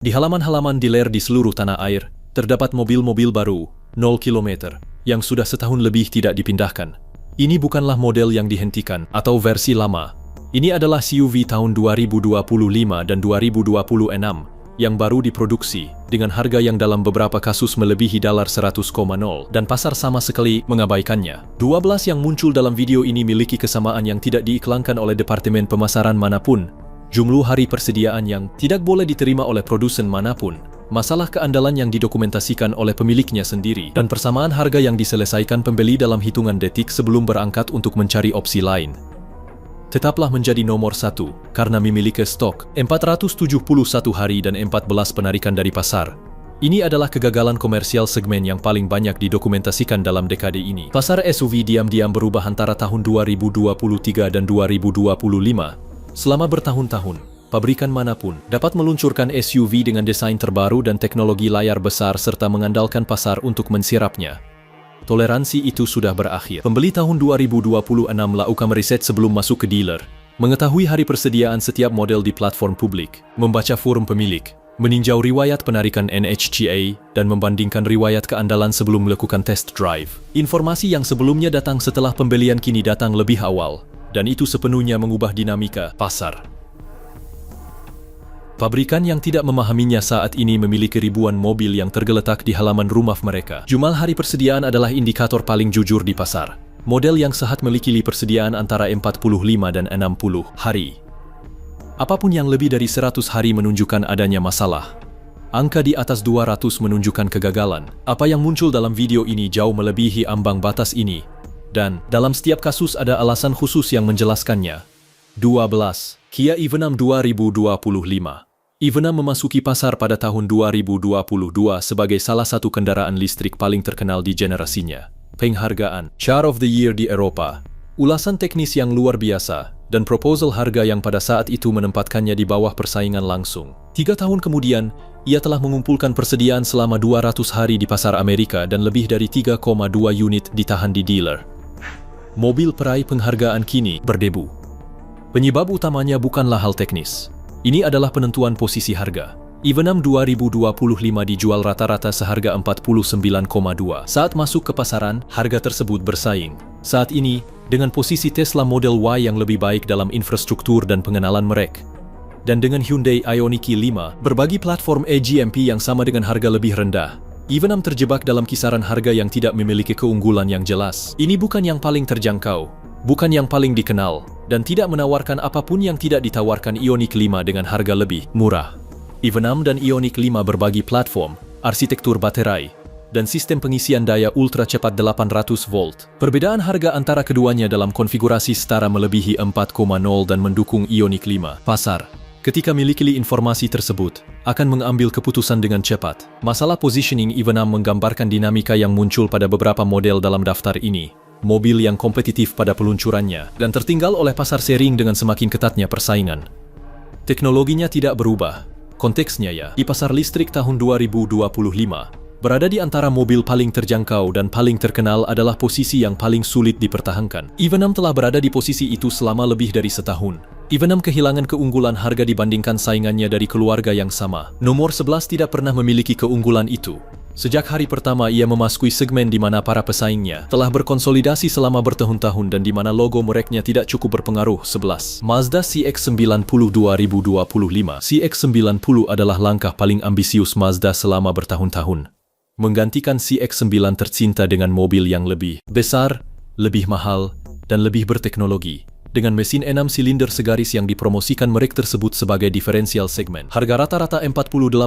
Di halaman-halaman dealer di seluruh tanah air, terdapat mobil-mobil baru, 0 km, yang sudah setahun lebih tidak dipindahkan. Ini bukanlah model yang dihentikan atau versi lama. Ini adalah CUV tahun 2025 dan 2026 yang baru diproduksi dengan harga yang dalam beberapa kasus melebihi $100,000 dan pasar sama sekali mengabaikannya. 12 yang muncul dalam video ini memiliki kesamaan yang tidak diiklankan oleh departemen pemasaran manapun. Jumlah hari persediaan yang tidak boleh diterima oleh produsen manapun. Masalah keandalan yang didokumentasikan oleh pemiliknya sendiri dan persamaan harga yang diselesaikan pembeli dalam hitungan detik sebelum berangkat untuk mencari opsi lain. Tetaplah menjadi nomor 1 karena memiliki stok 471 hari dan 14 penarikan dari pasar. Ini adalah kegagalan komersial segmen yang paling banyak didokumentasikan dalam dekade ini. Pasar SUV diam-diam berubah antara tahun 2023 dan 2025. Selama bertahun-tahun, pabrikan manapun dapat meluncurkan SUV dengan desain terbaru dan teknologi layar besar serta mengandalkan pasar untuk mensirapnya. Toleransi itu sudah berakhir. Pembeli tahun 2026 lakukan riset sebelum masuk ke dealer, mengetahui hari persediaan setiap model di platform publik, membaca forum pemilik, meninjau riwayat penarikan NHCA, dan membandingkan riwayat keandalan sebelum melakukan test drive. Informasi yang sebelumnya datang setelah pembelian kini datang lebih awal, dan itu sepenuhnya mengubah dinamika pasar. Pabrikan yang tidak memahaminya saat ini memiliki ribuan mobil yang tergeletak di halaman rumah mereka. Jumlah hari persediaan adalah indikator paling jujur di pasar. Model yang sehat memiliki persediaan antara 45 dan 60 hari. Apapun yang lebih dari 100 hari menunjukkan adanya masalah. Angka di atas 200 menunjukkan kegagalan. Apa yang muncul dalam video ini jauh melebihi ambang batas ini. Dan dalam setiap kasus ada alasan khusus yang menjelaskannya. 12. Kia EV6 2025. EV6 memasuki pasar pada tahun 2022 sebagai salah satu kendaraan listrik paling terkenal di generasinya. Penghargaan Car of the Year di Eropa, ulasan teknis yang luar biasa, dan proposal harga yang pada saat itu menempatkannya di bawah persaingan langsung. 3 tahun kemudian, ia telah mengumpulkan persediaan selama 200 hari di pasar Amerika dan lebih dari 3,2 unit ditahan di dealer. Mobil peraih penghargaan kini berdebu. Penyebab utamanya bukanlah hal teknis. Ini adalah penentuan posisi harga. EV6 2025 dijual rata-rata seharga 49,2. Saat masuk ke pasaran, harga tersebut bersaing. Saat ini, dengan posisi Tesla Model Y yang lebih baik dalam infrastruktur dan pengenalan merek. Dan dengan Hyundai Ioniq 5, berbagi platform eGMP yang sama dengan harga lebih rendah. EV6 terjebak dalam kisaran harga yang tidak memiliki keunggulan yang jelas. Ini bukan yang paling terjangkau, bukan yang paling dikenal, dan tidak menawarkan apapun yang tidak ditawarkan Ioniq 5 dengan harga lebih murah. EV6 dan Ioniq 5 berbagi platform, arsitektur baterai, dan sistem pengisian daya ultra cepat 800 volt. Perbedaan harga antara keduanya dalam konfigurasi setara melebihi 4,0 dan mendukung Ioniq 5. Pasar, ketika memiliki informasi tersebut, akan mengambil keputusan dengan cepat. Masalah positioning EV6 menggambarkan dinamika yang muncul pada beberapa model dalam daftar ini. Mobil yang kompetitif pada peluncurannya dan tertinggal oleh pasar sharing dengan semakin ketatnya persaingan. Teknologinya tidak berubah. Konteksnya ya, di pasar listrik tahun 2025, berada di antara mobil paling terjangkau dan paling terkenal adalah posisi yang paling sulit dipertahankan. EV6 telah berada di posisi itu selama lebih dari setahun. EV6 kehilangan keunggulan harga dibandingkan saingannya dari keluarga yang sama. Nomor 11 tidak pernah memiliki keunggulan itu. Sejak hari pertama ia memasuki segmen di mana para pesaingnya telah berkonsolidasi selama bertahun-tahun dan di mana logo mereknya tidak cukup berpengaruh. 11. Mazda CX-90 2025. CX-90 adalah langkah paling ambisius Mazda selama bertahun-tahun. Menggantikan CX-9 tercinta dengan mobil yang lebih besar, lebih mahal, dan lebih berteknologi. Dengan mesin 6 silinder segaris yang dipromosikan merek tersebut sebagai diferensial segmen. Harga rata-rata 48,4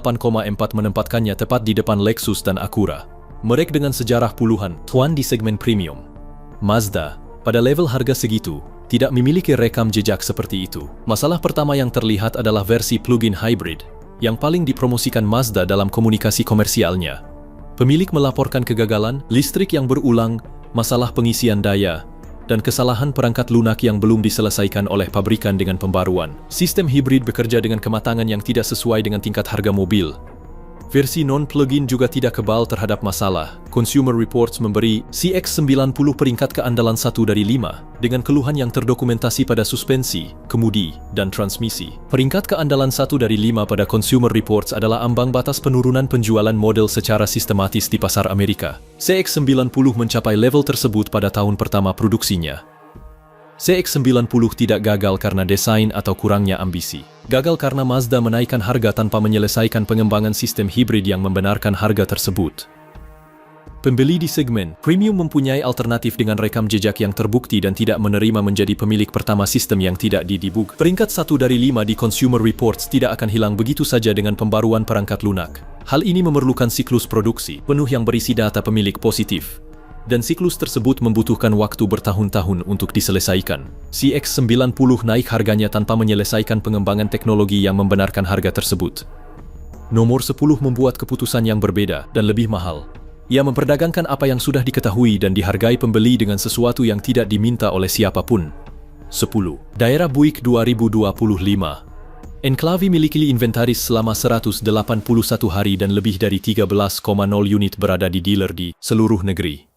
menempatkannya tepat di depan Lexus dan Acura. Merek dengan sejarah puluhan tahun di segmen premium. Mazda, pada level harga segitu, tidak memiliki rekam jejak seperti itu. Masalah pertama yang terlihat adalah versi plug-in hybrid, yang paling dipromosikan Mazda dalam komunikasi komersialnya. Pemilik melaporkan kegagalan, listrik yang berulang, masalah pengisian daya, dan kesalahan perangkat lunak yang belum diselesaikan oleh pabrikan dengan pembaruan. Sistem hibrid bekerja dengan kematangan yang tidak sesuai dengan tingkat harga mobil. Versi non-plugin juga tidak kebal terhadap masalah. Consumer Reports memberi CX-90 peringkat keandalan 1 dari 5 dengan keluhan yang terdokumentasi pada suspensi, kemudi, dan transmisi. Peringkat keandalan 1 dari 5 pada Consumer Reports adalah ambang batas penurunan penjualan model secara sistematis di pasar Amerika. CX-90 mencapai level tersebut pada tahun pertama produksinya. CX-90 tidak gagal karena desain atau kurangnya ambisi. Gagal karena Mazda menaikkan harga tanpa menyelesaikan pengembangan sistem hibrid yang membenarkan harga tersebut. Pembeli di segmen premium mempunyai alternatif dengan rekam jejak yang terbukti dan tidak menerima menjadi pemilik pertama sistem yang tidak didebug. Peringkat 1 dari 5 di Consumer Reports tidak akan hilang begitu saja dengan pembaruan perangkat lunak. Hal ini memerlukan siklus produksi penuh yang berisi data pemilik positif. Dan siklus tersebut membutuhkan waktu bertahun-tahun untuk diselesaikan. CX-90 naik harganya tanpa menyelesaikan pengembangan teknologi yang membenarkan harga tersebut. Nomor 10 membuat keputusan yang berbeda dan lebih mahal. Ia memperdagangkan apa yang sudah diketahui dan dihargai pembeli dengan sesuatu yang tidak diminta oleh siapapun. 10. Daerah Buick 2025. Enclave miliki inventaris selama 181 hari dan lebih dari 13,0 unit berada di dealer di seluruh negeri.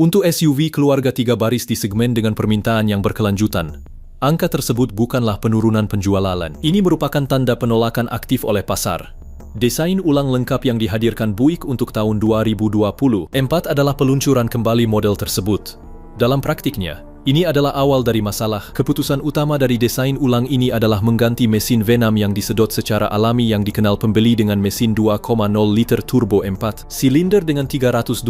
Untuk SUV keluarga 3 baris di segmen dengan permintaan yang berkelanjutan, angka tersebut bukanlah penurunan penjualan. Ini merupakan tanda penolakan aktif oleh pasar. Desain ulang lengkap yang dihadirkan Buick untuk tahun 2024 adalah peluncuran kembali model tersebut. Dalam praktiknya, ini adalah awal dari masalah. Keputusan utama dari desain ulang ini adalah mengganti mesin V6 yang disedot secara alami yang dikenal pembeli dengan mesin 2,0 liter turbo 4 silinder dengan 328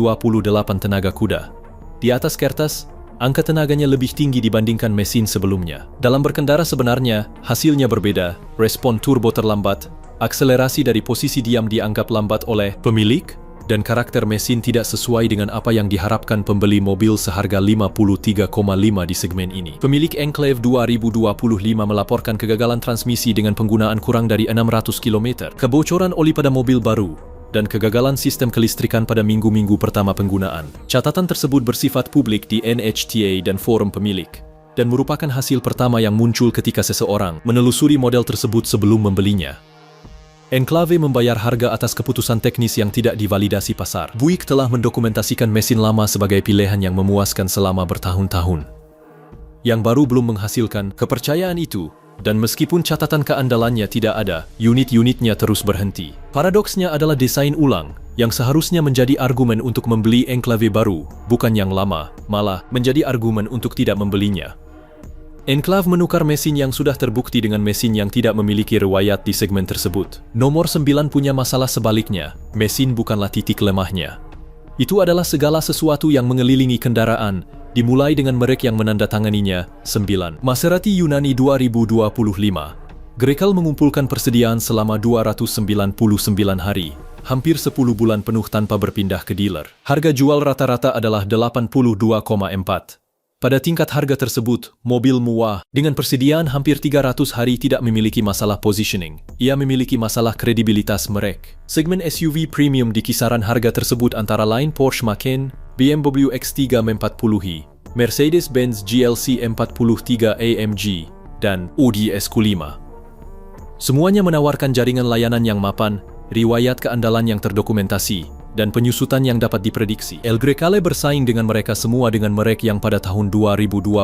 tenaga kuda. Di atas kertas, angka tenaganya lebih tinggi dibandingkan mesin sebelumnya. Dalam berkendara sebenarnya, hasilnya berbeda. Respon turbo terlambat, akselerasi dari posisi diam dianggap lambat oleh pemilik, dan karakter mesin tidak sesuai dengan apa yang diharapkan pembeli mobil seharga 53,5 di segmen ini. Pemilik Enclave 2025 melaporkan kegagalan transmisi dengan penggunaan kurang dari 600 km, kebocoran oli pada mobil baru, dan kegagalan sistem kelistrikan pada minggu-minggu pertama penggunaan. Catatan tersebut bersifat publik di NHTA dan forum pemilik, dan merupakan hasil pertama yang muncul ketika seseorang menelusuri model tersebut sebelum membelinya. Enclave membayar harga atas keputusan teknis yang tidak divalidasi pasar. Buick telah mendokumentasikan mesin lama sebagai pilihan yang memuaskan selama bertahun-tahun. Yang baru belum menghasilkan kepercayaan itu, dan meskipun catatan keandalannya tidak ada, unit-unitnya terus berhenti. Paradoksnya adalah desain ulang, yang seharusnya menjadi argumen untuk membeli Enclave baru, bukan yang lama, malah menjadi argumen untuk tidak membelinya. Enclave menukar mesin yang sudah terbukti dengan mesin yang tidak memiliki riwayat di segmen tersebut. Nomor 9 punya masalah sebaliknya, mesin bukanlah titik lemahnya. Itu adalah segala sesuatu yang mengelilingi kendaraan, dimulai dengan merek yang menandatanganinya. 9. Maserati Yunani 2025. Grekel mengumpulkan persediaan selama 299 hari, hampir 10 bulan penuh tanpa berpindah ke dealer. Harga jual rata-rata adalah 82,4. Pada tingkat harga tersebut, mobil mewah dengan persediaan hampir 300 hari tidak memiliki masalah positioning. Ia memiliki masalah kredibilitas merek. Segmen SUV premium di kisaran harga tersebut antara lain Porsche Macan, BMW X3 M40i, Mercedes-Benz GLC M43 AMG, dan Audi SQ5. Semuanya menawarkan jaringan layanan yang mapan, riwayat keandalan yang terdokumentasi, dan penyusutan yang dapat diprediksi. El Grecale bersaing dengan mereka semua dengan merek yang pada tahun 2024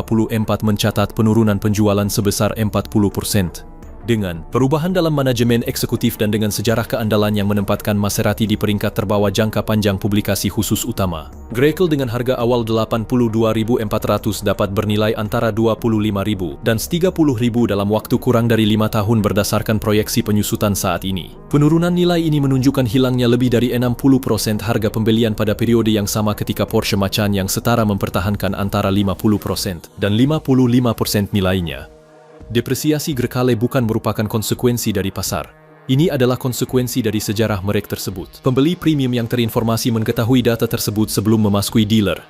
mencatat penurunan penjualan sebesar 40%. Dengan perubahan dalam manajemen eksekutif dan dengan sejarah keandalan yang menempatkan Maserati di peringkat terbawah jangka panjang publikasi khusus utama. Grekel dengan harga awal 82.400 dapat bernilai antara 25.000 dan 30.000 dalam waktu kurang dari 5 tahun berdasarkan proyeksi penyusutan saat ini. Penurunan nilai ini menunjukkan hilangnya lebih dari 60% harga pembelian pada periode yang sama ketika Porsche Macan yang setara mempertahankan antara 50% dan 55% nilainya. Depresiasi Grecale bukan merupakan konsekuensi dari pasar. Ini adalah konsekuensi dari sejarah merek tersebut. Pembeli premium yang terinformasi mengetahui data tersebut sebelum memasuki dealer.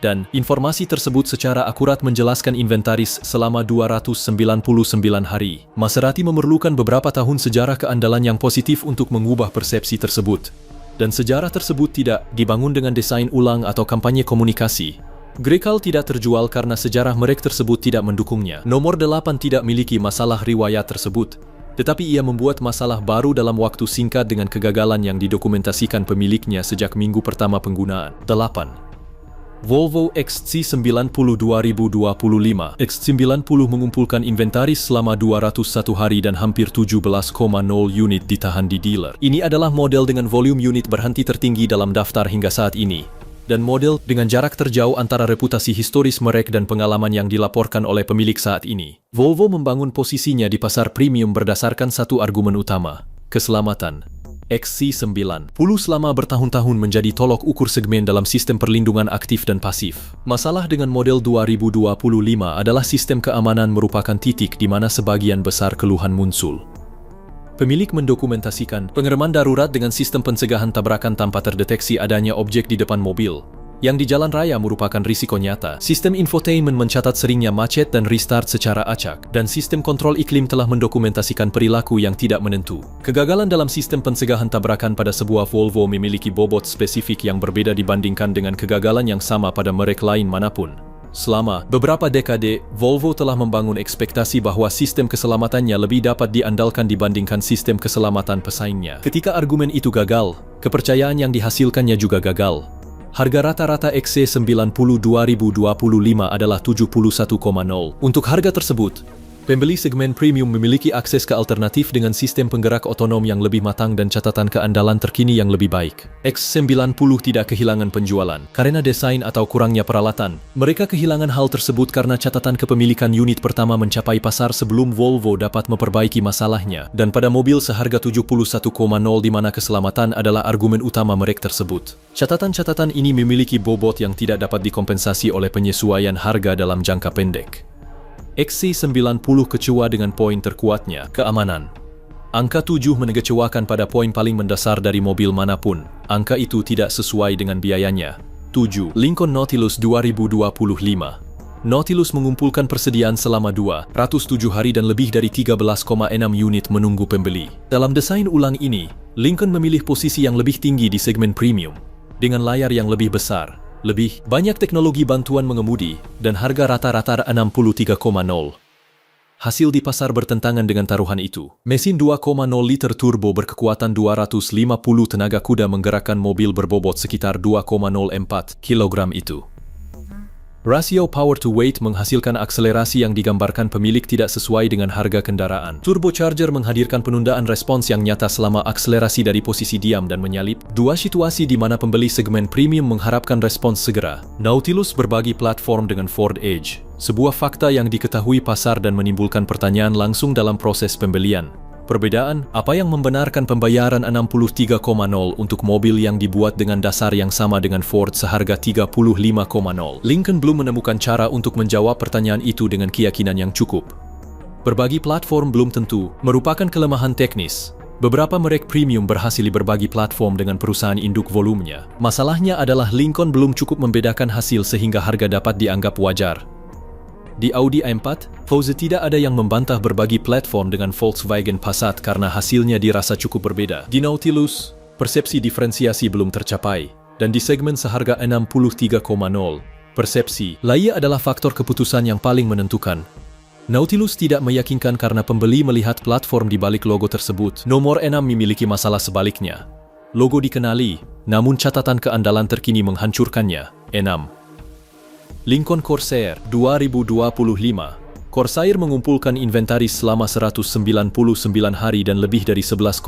Dan informasi tersebut secara akurat menjelaskan inventaris selama 299 hari. Maserati memerlukan beberapa tahun sejarah keandalan yang positif untuk mengubah persepsi tersebut. Dan sejarah tersebut tidak dibangun dengan desain ulang atau kampanye komunikasi. Grekel tidak terjual karena sejarah merek tersebut tidak mendukungnya. Nomor 8 tidak memiliki masalah riwayat tersebut, Tetapi ia membuat masalah baru dalam waktu singkat dengan kegagalan yang didokumentasikan pemiliknya sejak minggu pertama penggunaan. 8. Volvo XC90 2025. XC90 mengumpulkan inventaris selama 201 hari dan hampir 17,0 unit ditahan di dealer. Ini adalah model dengan volume unit berhenti tertinggi dalam daftar hingga saat ini, dan model dengan jarak terjauh antara reputasi historis merek dan pengalaman yang dilaporkan oleh pemilik saat ini. Volvo membangun posisinya di pasar premium berdasarkan satu argumen utama: keselamatan. XC90 selama bertahun-tahun menjadi tolok ukur segmen dalam sistem perlindungan aktif dan pasif. Masalah dengan model 2025 adalah sistem keamanan merupakan titik di mana sebagian besar keluhan muncul. Pemilik mendokumentasikan pengereman darurat dengan sistem pencegahan tabrakan tanpa terdeteksi adanya objek di depan mobil, yang di jalan raya merupakan risiko nyata. Sistem infotainment mencatat seringnya macet dan restart secara acak, dan sistem kontrol iklim telah mendokumentasikan perilaku yang tidak menentu. Kegagalan dalam sistem pencegahan tabrakan pada sebuah Volvo memiliki bobot spesifik yang berbeda dibandingkan dengan kegagalan yang sama pada merek lain manapun. Selama beberapa dekade, Volvo telah membangun ekspektasi bahwa sistem keselamatannya lebih dapat diandalkan dibandingkan sistem keselamatan pesaingnya. Ketika argumen itu gagal, kepercayaan yang dihasilkannya juga gagal. Harga rata-rata XC90 2025 adalah 71,0. Untuk harga tersebut, pembeli segmen premium memiliki akses ke alternatif dengan sistem penggerak otonom yang lebih matang dan catatan keandalan terkini yang lebih baik. X90 tidak kehilangan penjualan karena desain atau kurangnya peralatan. Mereka kehilangan hal tersebut karena catatan kepemilikan unit pertama mencapai pasar sebelum Volvo dapat memperbaiki masalahnya, dan pada mobil seharga 71,0 di mana keselamatan adalah argumen utama merek tersebut. Catatan-catatan ini memiliki bobot yang tidak dapat dikompensasi oleh penyesuaian harga dalam jangka pendek. XC90 kecewa dengan poin terkuatnya, keamanan. Angka 7 mengecewakan pada poin paling mendasar dari mobil manapun. Angka itu tidak sesuai dengan biayanya. 7. Lincoln Nautilus 2025. Nautilus mengumpulkan persediaan selama 207 hari dan lebih dari 13,6 unit menunggu pembeli. Dalam desain ulang ini, Lincoln memilih posisi yang lebih tinggi di segmen premium, dengan layar yang lebih besar, lebih banyak teknologi bantuan mengemudi, dan harga rata-rata 63,0. Hasil di pasar bertentangan dengan taruhan itu. Mesin 2,0 liter turbo berkekuatan 250 tenaga kuda menggerakkan mobil berbobot sekitar 2,04 kg itu. Rasio power to weight menghasilkan akselerasi yang digambarkan pemilik tidak sesuai dengan harga kendaraan. Turbocharger menghadirkan penundaan respons yang nyata selama akselerasi dari posisi diam dan menyalip. Dua situasi di mana pembeli segmen premium mengharapkan respons segera. Nautilus berbagi platform dengan Ford Edge, sebuah fakta yang diketahui pasar dan menimbulkan pertanyaan langsung dalam proses pembelian. Perbedaan, apa yang membenarkan pembayaran 63,0 untuk mobil yang dibuat dengan dasar yang sama dengan Ford seharga 35,0? Lincoln belum menemukan cara untuk menjawab pertanyaan itu dengan keyakinan yang cukup. Berbagi platform belum tentu merupakan kelemahan teknis. Beberapa merek premium berhasil berbagi platform dengan perusahaan induk volumenya. Masalahnya adalah Lincoln belum cukup membedakan hasil sehingga harga dapat dianggap wajar. Di Audi A4, Fauze tidak ada yang membantah berbagi platform dengan Volkswagen Passat karena hasilnya dirasa cukup berbeda. Di Nautilus, persepsi diferensiasi belum tercapai, dan di segmen seharga 63,0, persepsi lainnya adalah faktor keputusan yang paling menentukan. Nautilus tidak meyakinkan karena pembeli melihat platform di balik logo tersebut. Nomor 6 memiliki masalah sebaliknya. Logo dikenali, namun catatan keandalan terkini menghancurkannya. 6. Lincoln Corsair 2025. Corsair mengumpulkan inventaris selama 199 hari dan lebih dari 11,6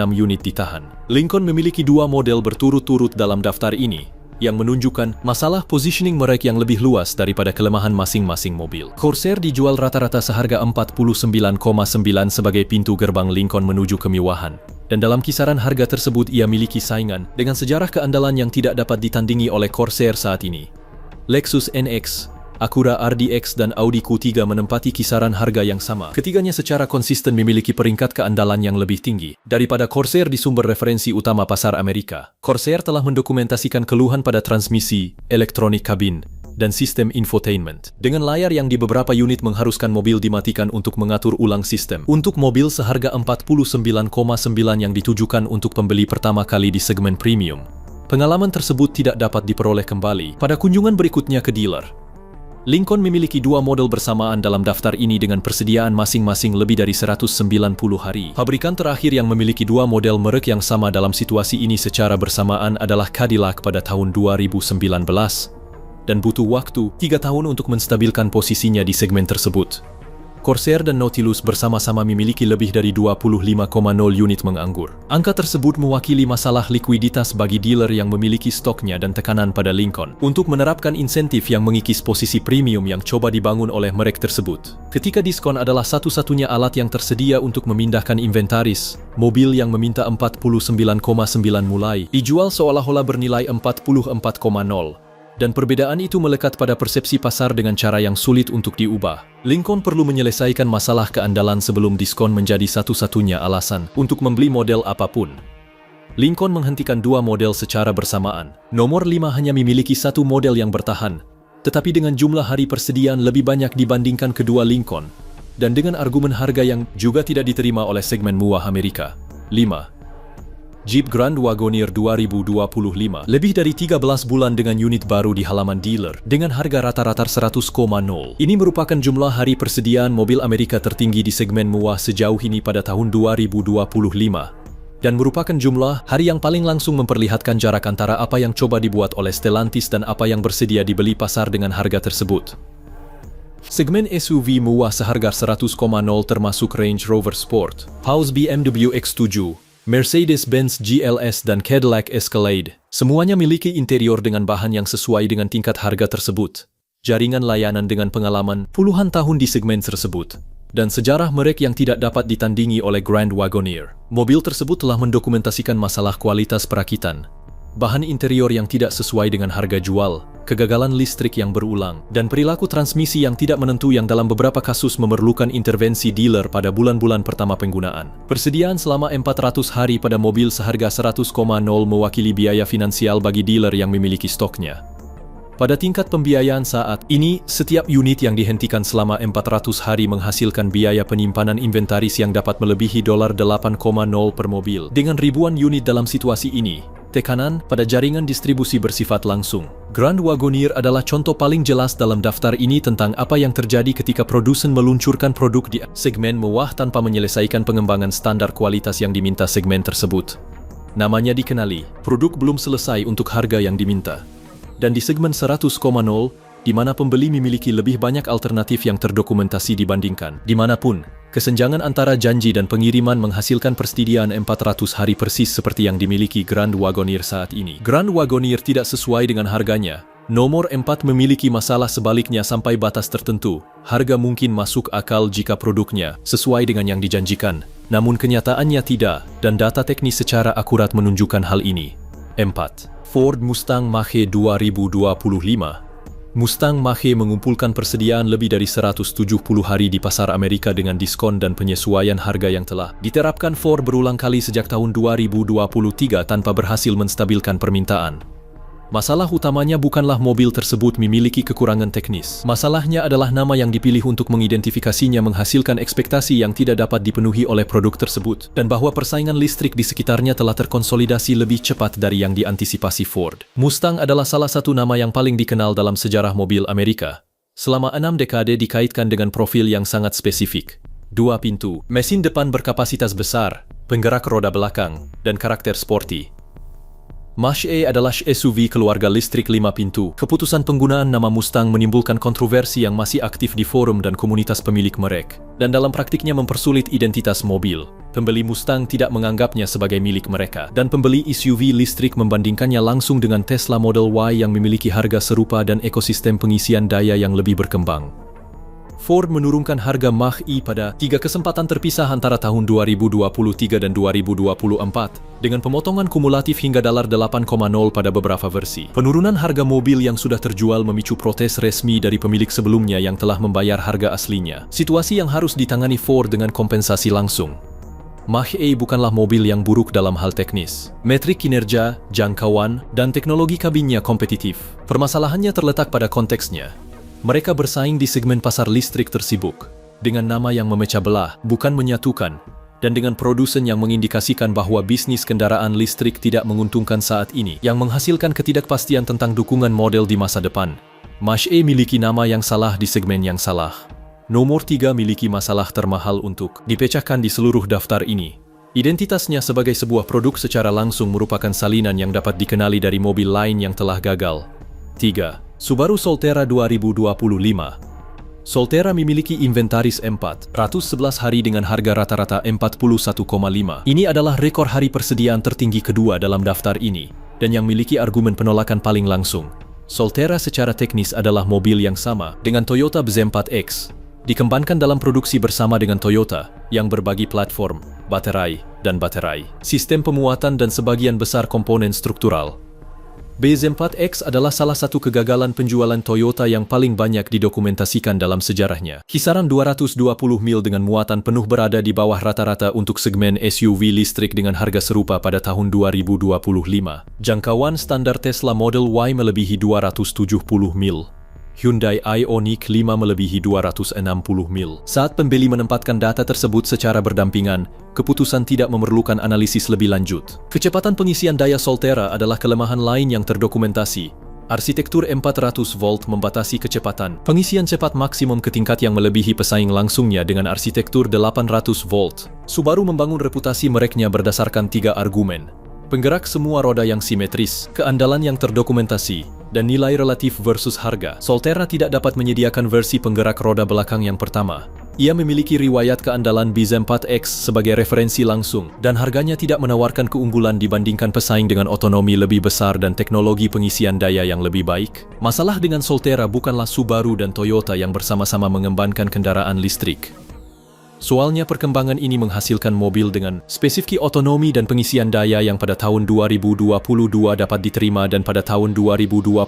unit ditahan. Lincoln memiliki dua model berturut-turut dalam daftar ini, yang menunjukkan masalah positioning merek yang lebih luas daripada kelemahan masing-masing mobil. Corsair dijual rata-rata seharga 49,9 sebagai pintu gerbang Lincoln menuju kemewahan. Dan dalam kisaran harga tersebut ia miliki saingan dengan sejarah keandalan yang tidak dapat ditandingi oleh Corsair saat ini. Lexus NX, Acura RDX dan Audi Q3 menempati kisaran harga yang sama. Ketiganya secara konsisten memiliki peringkat keandalan yang lebih tinggi daripada Corsair di sumber referensi utama pasar Amerika. Corsair telah mendokumentasikan keluhan pada transmisi, elektronik kabin, dan sistem infotainment. Dengan layar yang di beberapa unit mengharuskan mobil dimatikan untuk mengatur ulang sistem. Untuk mobil seharga 49,9 yang ditujukan untuk pembeli pertama kali di segmen premium, pengalaman tersebut tidak dapat diperoleh kembali pada kunjungan berikutnya ke dealer. Lincoln memiliki dua model bersamaan dalam daftar ini dengan persediaan masing-masing lebih dari 190 hari. Pabrikan terakhir yang memiliki dua model merek yang sama dalam situasi ini secara bersamaan adalah Cadillac pada tahun 2019 dan butuh waktu 3 tahun untuk menstabilkan posisinya di segmen tersebut. Corsair dan Nautilus bersama-sama memiliki lebih dari 25,0 unit menganggur. Angka tersebut mewakili masalah likuiditas bagi dealer yang memiliki stoknya dan tekanan pada Lincoln untuk menerapkan insentif yang mengikis posisi premium yang coba dibangun oleh merek tersebut. Ketika diskon adalah satu-satunya alat yang tersedia untuk memindahkan inventaris, mobil yang meminta 49,9 mulai dijual seolah-olah bernilai 44,0. Dan perbedaan itu melekat pada persepsi pasar dengan cara yang sulit untuk diubah. Lincoln perlu menyelesaikan masalah keandalan sebelum diskon menjadi satu-satunya alasan untuk membeli model apapun. Lincoln menghentikan dua model secara bersamaan. Nomor 5 hanya memiliki satu model yang bertahan, tetapi dengan jumlah hari persediaan lebih banyak dibandingkan kedua Lincoln, dan dengan argumen harga yang juga tidak diterima oleh segmen mewah Amerika. 5. Jeep Grand Wagoneer 2025, lebih dari 13 bulan dengan unit baru di halaman dealer dengan harga rata-rata 100,000. Ini merupakan jumlah hari persediaan mobil Amerika tertinggi di segmen mewah sejauh ini pada tahun 2025 dan merupakan jumlah hari yang paling langsung memperlihatkan jarak antara apa yang coba dibuat oleh Stellantis dan apa yang bersedia dibeli pasar dengan harga tersebut. Segmen SUV mewah seharga 100,000 termasuk Range Rover Sport, Porsche BMW X7, Mercedes-Benz GLS dan Cadillac Escalade, semuanya memiliki interior dengan bahan yang sesuai dengan tingkat harga tersebut, jaringan layanan dengan pengalaman puluhan tahun di segmen tersebut, dan sejarah merek yang tidak dapat ditandingi oleh Grand Wagoneer. Mobil tersebut telah mendokumentasikan masalah kualitas perakitan, bahan interior yang tidak sesuai dengan harga jual, kegagalan listrik yang berulang, dan perilaku transmisi yang tidak menentu yang dalam beberapa kasus memerlukan intervensi dealer pada bulan-bulan pertama penggunaan. Persediaan selama 400 hari pada mobil seharga 100,000 mewakili biaya finansial bagi dealer yang memiliki stoknya. Pada tingkat pembiayaan saat ini, setiap unit yang dihentikan selama 400 hari menghasilkan biaya penyimpanan inventaris yang dapat melebihi $8,000 per mobil. Dengan ribuan unit dalam situasi ini, tekanan pada jaringan distribusi bersifat langsung. Grand Wagoneer adalah contoh paling jelas dalam daftar ini tentang apa yang terjadi ketika produsen meluncurkan produk di segmen mewah tanpa menyelesaikan pengembangan standar kualitas yang diminta segmen tersebut. Namanya dikenali, produk belum selesai untuk harga yang diminta. Dan di segmen 100,000, di mana pembeli memiliki lebih banyak alternatif yang terdokumentasi dibandingkan dimanapun, kesenjangan antara janji dan pengiriman menghasilkan persediaan 400 hari persis seperti yang dimiliki Grand Wagoneer saat ini. Grand Wagoneer tidak sesuai dengan harganya. Nomor 4 memiliki masalah sebaliknya sampai batas tertentu. Harga mungkin masuk akal jika produknya sesuai dengan yang dijanjikan, namun kenyataannya tidak, dan data teknis secara akurat menunjukkan hal ini. 4. Ford Mustang Mach-E 2025. Mustang Mach-E mengumpulkan persediaan lebih dari 170 hari di pasar Amerika dengan diskon dan penyesuaian harga yang telah diterapkan Ford berulang kali sejak tahun 2023 tanpa berhasil menstabilkan permintaan. Masalah utamanya bukanlah mobil tersebut memiliki kekurangan teknis. Masalahnya adalah nama yang dipilih untuk mengidentifikasinya menghasilkan ekspektasi yang tidak dapat dipenuhi oleh produk tersebut, dan bahwa persaingan listrik di sekitarnya telah terkonsolidasi lebih cepat dari yang diantisipasi Ford. Mustang adalah salah satu nama yang paling dikenal dalam sejarah mobil Amerika. Selama 6 dekade dikaitkan dengan profil yang sangat spesifik. 2 pintu, mesin depan berkapasitas besar, penggerak roda belakang, dan karakter sporty. Mach-E adalah SUV keluarga listrik 5 pintu. Keputusan penggunaan nama Mustang menimbulkan kontroversi yang masih aktif di forum dan komunitas pemilik merek, dan dalam praktiknya mempersulit identitas mobil. Pembeli Mustang tidak menganggapnya sebagai milik mereka, dan pembeli SUV listrik membandingkannya langsung dengan Tesla Model Y yang memiliki harga serupa dan ekosistem pengisian daya yang lebih berkembang. Ford menurunkan harga Mach-E pada 3 kesempatan terpisah antara tahun 2023 dan 2024, dengan pemotongan kumulatif hingga $8,000 pada beberapa versi. Penurunan harga mobil yang sudah terjual memicu protes resmi dari pemilik sebelumnya yang telah membayar harga aslinya. Situasi yang harus ditangani Ford dengan kompensasi langsung. Mach-E bukanlah mobil yang buruk dalam hal teknis. Metrik kinerja, jangkauan, dan teknologi kabinnya kompetitif. Permasalahannya terletak pada konteksnya. Mereka bersaing di segmen pasar listrik tersibuk, dengan nama yang memecah belah, bukan menyatukan, dan dengan produsen yang mengindikasikan bahwa bisnis kendaraan listrik tidak menguntungkan saat ini, yang menghasilkan ketidakpastian tentang dukungan model di masa depan. Mach-E miliki nama yang salah di segmen yang salah. Nomor 3 miliki masalah termahal untuk dipecahkan di seluruh daftar ini. Identitasnya sebagai sebuah produk secara langsung merupakan salinan yang dapat dikenali dari mobil lain yang telah gagal. 3. Subaru Solterra 2025. Solterra memiliki inventaris 411 hari dengan harga rata-rata 41,5. Ini adalah rekor hari persediaan tertinggi kedua dalam daftar ini, dan yang memiliki argumen penolakan paling langsung. Solterra secara teknis adalah mobil yang sama dengan Toyota BZ4X, dikembangkan dalam produksi bersama dengan Toyota, yang berbagi platform, baterai, sistem pemuatan dan sebagian besar komponen struktural. BZ4X adalah salah satu kegagalan penjualan Toyota yang paling banyak didokumentasikan dalam sejarahnya. Kisaran 220 mil dengan muatan penuh berada di bawah rata-rata untuk segmen SUV listrik dengan harga serupa pada tahun 2025. Jangkauan standar Tesla Model Y melebihi 270 mil. Hyundai Ioniq 5 melebihi 260 mil. Saat pembeli menempatkan data tersebut secara berdampingan, keputusan tidak memerlukan analisis lebih lanjut. Kecepatan pengisian daya Solterra adalah kelemahan lain yang terdokumentasi. Arsitektur 400 volt membatasi kecepatan pengisian cepat maksimum ke tingkat yang melebihi pesaing langsungnya dengan arsitektur 800 volt. Subaru membangun reputasi mereknya berdasarkan 3 argumen. Penggerak semua roda yang simetris, keandalan yang terdokumentasi, dan nilai relatif versus harga. Solterra tidak dapat menyediakan versi penggerak roda belakang yang pertama. Ia memiliki riwayat keandalan BZ4X sebagai referensi langsung, dan harganya tidak menawarkan keunggulan dibandingkan pesaing dengan otonomi lebih besar dan teknologi pengisian daya yang lebih baik. Masalah dengan Solterra bukanlah Subaru dan Toyota yang bersama-sama mengembangkan kendaraan listrik. Soalnya perkembangan ini menghasilkan mobil dengan spesifik otonomi dan pengisian daya yang pada tahun 2022 dapat diterima dan pada tahun 2025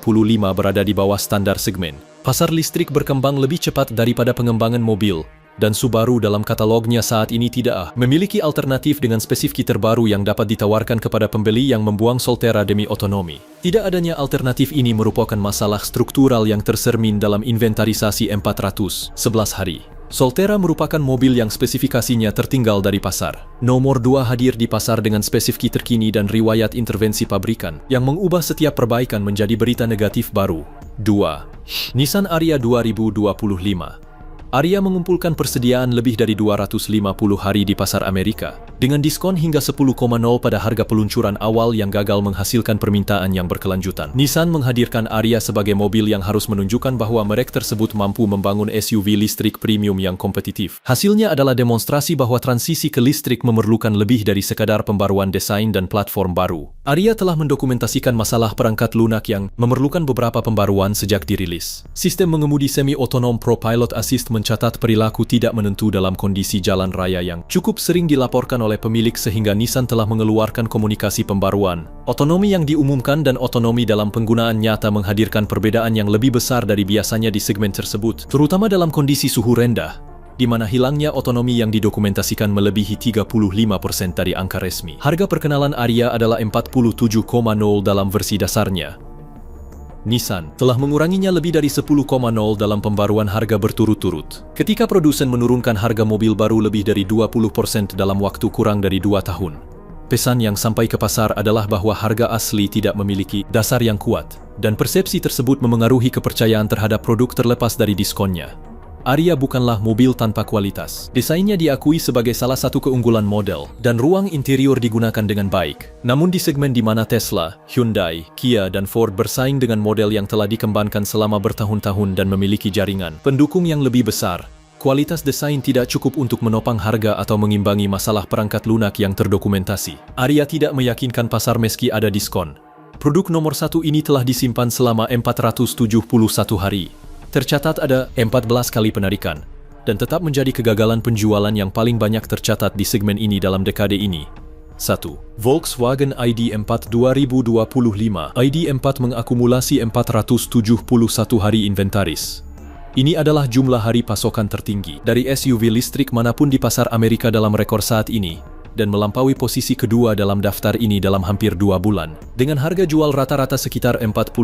berada di bawah standar segmen. Pasar listrik berkembang lebih cepat daripada pengembangan mobil, dan Subaru dalam katalognya saat ini tidak memiliki alternatif dengan spesifik terbaru yang dapat ditawarkan kepada pembeli yang membuang Solterra demi otonomi. Tidak adanya alternatif ini merupakan masalah struktural yang tercermin dalam inventarisasi 411 hari. Solterra merupakan mobil yang spesifikasinya tertinggal dari pasar. Nomor 2 hadir di pasar dengan spesifik terkini dan riwayat intervensi pabrikan yang mengubah setiap perbaikan menjadi berita negatif baru. 2. Nissan Ariya 2025. Ariya mengumpulkan persediaan lebih dari 250 hari di pasar Amerika, dengan diskon hingga 10,0 pada harga peluncuran awal yang gagal menghasilkan permintaan yang berkelanjutan. Nissan menghadirkan Ariya sebagai mobil yang harus menunjukkan bahwa merek tersebut mampu membangun SUV listrik premium yang kompetitif. Hasilnya adalah demonstrasi bahwa transisi ke listrik memerlukan lebih dari sekadar pembaruan desain dan platform baru. Ariya telah mendokumentasikan masalah perangkat lunak yang memerlukan beberapa pembaruan sejak dirilis. Sistem mengemudi semi-otonom Pro Pilot Assist mencatat perilaku tidak menentu dalam kondisi jalan raya yang cukup sering dilaporkan oleh pemilik sehingga Nissan telah mengeluarkan komunikasi pembaruan. Otonomi yang diumumkan dan otonomi dalam penggunaan nyata menghadirkan perbedaan yang lebih besar dari biasanya di segmen tersebut, terutama dalam kondisi suhu rendah, di mana hilangnya otonomi yang didokumentasikan melebihi 35% dari angka resmi. Harga perkenalan Ariya adalah 47,0 dalam versi dasarnya. Nissan telah menguranginya lebih dari 10,0 dalam pembaruan harga berturut-turut. Ketika produsen menurunkan harga mobil baru lebih dari 20% dalam waktu kurang dari 2 tahun. Pesan yang sampai ke pasar adalah bahwa harga asli tidak memiliki dasar yang kuat, dan persepsi tersebut memengaruhi kepercayaan terhadap produk terlepas dari diskonnya. Ariya bukanlah mobil tanpa kualitas. Desainnya diakui sebagai salah satu keunggulan model, dan ruang interior digunakan dengan baik. Namun di segmen di mana Tesla, Hyundai, Kia, dan Ford bersaing dengan model yang telah dikembangkan selama bertahun-tahun dan memiliki jaringan pendukung yang lebih besar, kualitas desain tidak cukup untuk menopang harga atau mengimbangi masalah perangkat lunak yang terdokumentasi. Ariya tidak meyakinkan pasar meski ada diskon. Produk nomor 1 ini telah disimpan selama 471 hari. Tercatat ada 14 kali penarikan, dan tetap menjadi kegagalan penjualan yang paling banyak tercatat di segmen ini dalam dekade ini. 1. Volkswagen ID.4 2025. ID.4 mengakumulasi 471 hari inventaris. Ini adalah jumlah hari pasokan tertinggi dari SUV listrik manapun di pasar Amerika dalam rekor saat ini, dan melampaui posisi kedua dalam daftar ini dalam hampir 2 bulan. Dengan harga jual rata-rata sekitar 40,0,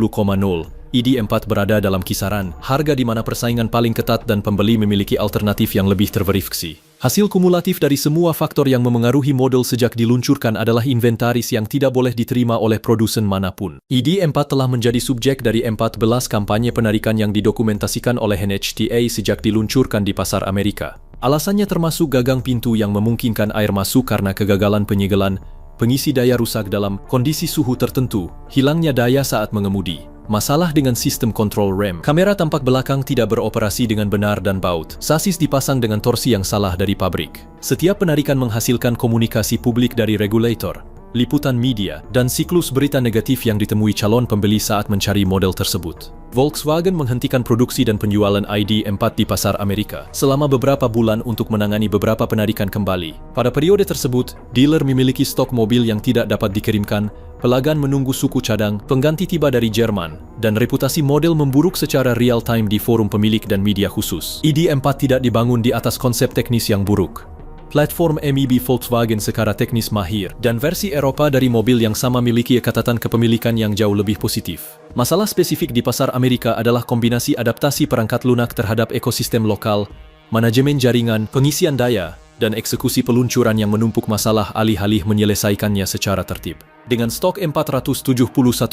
ID4 berada dalam kisaran harga di mana persaingan paling ketat dan pembeli memiliki alternatif yang lebih terverifikasi. Hasil kumulatif dari semua faktor yang memengaruhi model sejak diluncurkan adalah inventaris yang tidak boleh diterima oleh produsen manapun. ID4 telah menjadi subjek dari 14 kampanye penarikan yang didokumentasikan oleh NHTSA sejak diluncurkan di pasar Amerika. Alasannya termasuk gagang pintu yang memungkinkan air masuk karena kegagalan penyegelan, pengisi daya rusak dalam kondisi suhu tertentu, hilangnya daya saat mengemudi, masalah dengan sistem kontrol rem, kamera tampak belakang tidak beroperasi dengan benar dan baut, sasis dipasang dengan torsi yang salah dari pabrik. Setiap penarikan menghasilkan komunikasi publik dari regulator, liputan media, dan siklus berita negatif yang ditemui calon pembeli saat mencari model tersebut. Volkswagen menghentikan produksi dan penjualan ID4 di pasar Amerika selama beberapa bulan untuk menangani beberapa penarikan kembali. Pada periode tersebut, dealer memiliki stok mobil yang tidak dapat dikirimkan, pelanggan menunggu suku cadang, pengganti tiba dari Jerman, dan reputasi model memburuk secara real-time di forum pemilik dan media khusus. ID4 tidak dibangun di atas konsep teknis yang buruk. Platform MEB Volkswagen secara teknis mahir, dan versi Eropa dari mobil yang sama miliki catatan kepemilikan yang jauh lebih positif. Masalah spesifik di pasar Amerika adalah kombinasi adaptasi perangkat lunak terhadap ekosistem lokal, manajemen jaringan, pengisian daya, dan eksekusi peluncuran yang menumpuk masalah alih-alih menyelesaikannya secara tertib. Dengan stok 471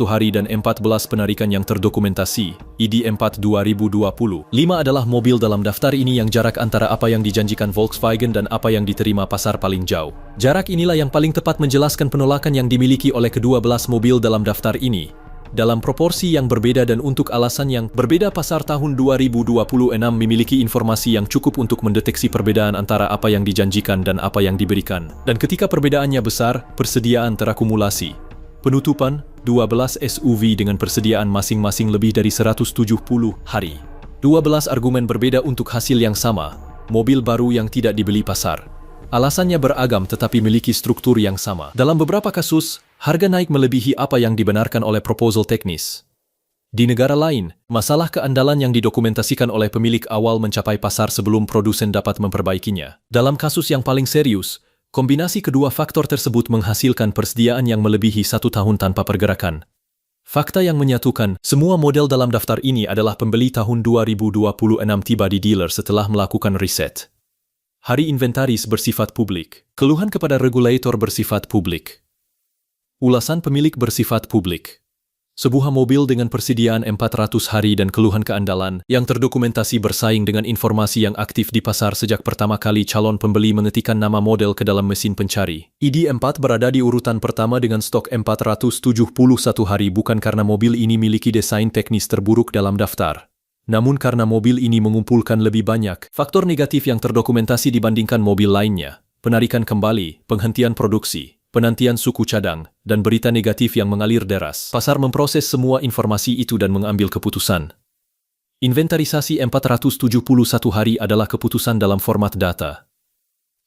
hari dan 14 penarikan yang terdokumentasi, ID4 2025 adalah mobil dalam daftar ini yang jarak antara apa yang dijanjikan Volkswagen dan apa yang diterima pasar paling jauh. Jarak inilah yang paling tepat menjelaskan penolakan yang dimiliki oleh kedua belas mobil dalam daftar ini, dalam proporsi yang berbeda dan untuk alasan yang berbeda. Pasar tahun 2026 memiliki informasi yang cukup untuk mendeteksi perbedaan antara apa yang dijanjikan dan apa yang diberikan. Dan ketika perbedaannya besar, persediaan terakumulasi. Penutupan, 12 SUV dengan persediaan masing-masing lebih dari 170 hari. 12 argumen berbeda untuk hasil yang sama, mobil baru yang tidak dibeli pasar. Alasannya beragam tetapi memiliki struktur yang sama. Dalam beberapa kasus, harga naik melebihi apa yang dibenarkan oleh proposal teknis. Di negara lain, masalah keandalan yang didokumentasikan oleh pemilik awal mencapai pasar sebelum produsen dapat memperbaikinya. Dalam kasus yang paling serius, kombinasi kedua faktor tersebut menghasilkan persediaan yang melebihi 1 tahun tanpa pergerakan. Fakta yang menyatukan semua model dalam daftar ini adalah pembeli tahun 2026 tiba di dealer setelah melakukan riset. Hari inventaris bersifat publik, keluhan kepada regulator bersifat publik. Ulasan pemilik bersifat publik. Sebuah mobil dengan persediaan 400 hari dan keluhan keandalan yang terdokumentasi bersaing dengan informasi yang aktif di pasar sejak pertama kali calon pembeli mengetikkan nama model ke dalam mesin pencari. ID4 berada di urutan pertama dengan stok 471 hari bukan karena mobil ini miliki desain teknis terburuk dalam daftar, namun karena mobil ini mengumpulkan lebih banyak faktor negatif yang terdokumentasi dibandingkan mobil lainnya. Penarikan kembali, penghentian produksi, penantian suku cadang, dan berita negatif yang mengalir deras. Pasar memproses semua informasi itu dan mengambil keputusan. Inventarisasi 471 hari adalah keputusan dalam format data.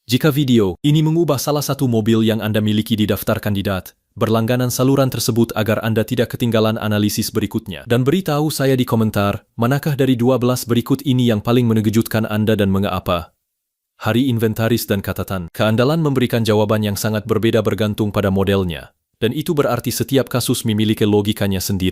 Jika video ini mengubah salah satu mobil yang Anda miliki di daftar kandidat, berlangganan saluran tersebut agar Anda tidak ketinggalan analisis berikutnya. Dan beritahu saya di komentar, manakah dari 12 berikut ini yang paling mengejutkan Anda dan mengapa? Hari inventaris dan catatan keandalan memberikan jawaban yang sangat berbeda bergantung pada modelnya. Dan itu berarti setiap kasus memiliki logikanya sendiri.